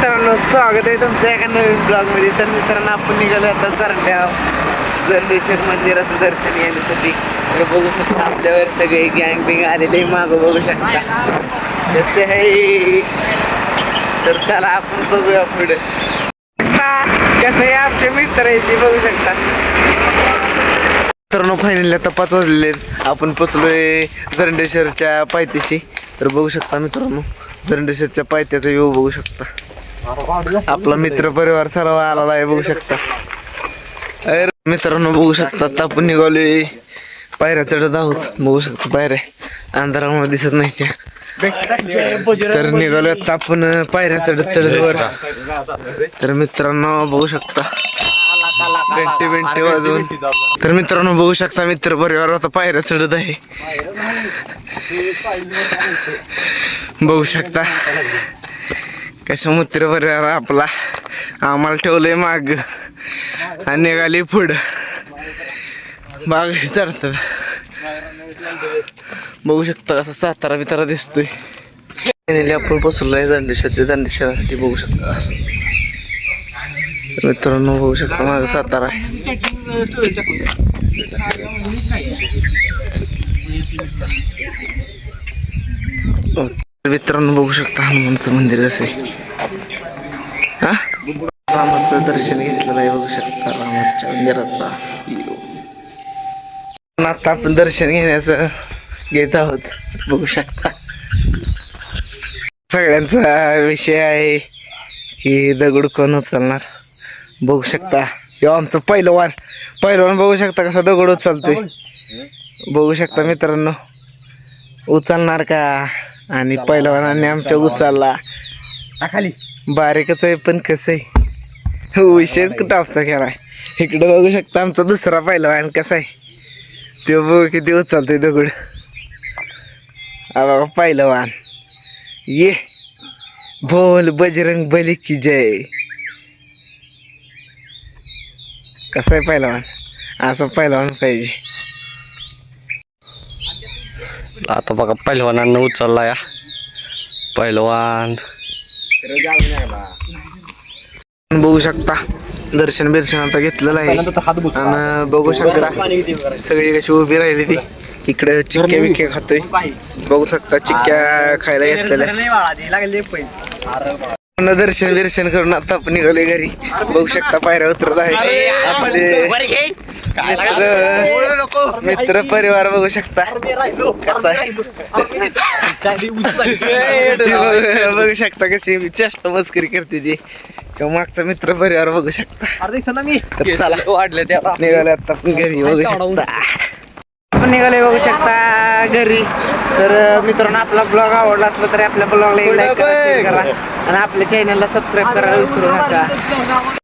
मित्रांनो, स्वागत आहे तुमचं एका नवीन ब्लॉग मध्ये. तर मित्रांनो, आपण निघालो आता तरंड्या गंडेश्वर मंदिराचं दर्शन घेण्यासाठी. तर बघू शकता आपल्यावर सगळे गँग बिंग आलेले, मागं बघू शकता कसे आहे. तर चला आपण बघूया पुढे कसं आहे. आमचे मित्र आहे ते बघू शकता. मित्रांनो, फायनली आता 5 वाजलेले आपण पोचलोय जरंडेश्वरच्या पायथ्याशी. तर बघू शकता मित्रांनो, जरंडेश्वरच्या पायथ्याचा व्ह्यू बघू शकता. आपला मित्र परिवार सर्व आलेला आहे बघू शकता. अरे मित्रांनो, बघू शकता आता आपण निघालोय पायऱ्या चढत आहोत. बघू शकता पायऱ्या अंधारामुळे दिसत नाही त्या. तर निघालो आता आपण पायऱ्या चढत वर. तर मित्रांनो बघू शकता बेंटे वाजवून. तर मित्रांनो बघू शकता मित्र परिवार आता पायऱ्या चढत आहे. बघू शकता कशा मित्र परिवार आपला आम्हाला ठेवलंय माग आणि निघाली पुढं माग चढत. बघू शकता कसा सातारा बितारा दिसतोय. आपण बसलोय दंडेश्वरासाठी बघू शकता. मित्रांनो बघू शकता माग सातारा आहे. मित्रांनो बघू शकता हनुमानचं मंदिर कसं आहे. रामाचं दर्शन घेतलेलं आहे बघू शकता रामाच्या मंदिराचा. आता आपण दर्शन घेण्याचं घेत आहोत बघू शकता. सगळ्यांचा विषय आहे की दगड कोण उचलणार. बघू शकता हे आमचं पहिलवान बघू शकता कसा दगड उचलतोय. बघू शकता मित्रांनो, उचलणार का. आणि पहिलवानांनी आमच्या उचलला. खाली बारीकच आहे पण कसं आहे विषयच कुठं आपचा खेळाय. इकडं बघू शकता आमचा दुसरा पहिलवान कसा आहे. ते बघू किती उचलतोय दगड. बघा पहिलवान. ये बोल बजरंग बली की जय. कसा आहे पहिलवान. असं पहिलवान पाहिजे. आता बघा पहिलवानांना उचलला या पहिलवान. बघू शकता दर्शन बिर्शन आता घेतलेलं आहे. आणि बघू शकता सगळी कशी उभी राहिली ती. इकडे चिक्क्या बिक्क्या खातोय बघू शकता. चिक्क्या खायला घेतलेल्या. दर्शन बिर्शन करून आता आपण निघालोय घरी. बघू शकता पायऱ्या उतरत आहे आपले मित्र परिवार. बघू शकता कसा आहे. बघू शकता कशी चेष्टा मस्करी करते ती. मागचा मित्र परिवार बघू शकता. चला वाढले निघाले आता आपण घरी बघू शकता. आपण निघाले बघू शकता घरी. तर मित्रांनो, आपला ब्लॉग आवडला असला तरी आपल्या ब्लॉगला लाईक करा, शेअर करा आणि आपल्या चॅनलला सबस्क्राईब करायला विसरू नका.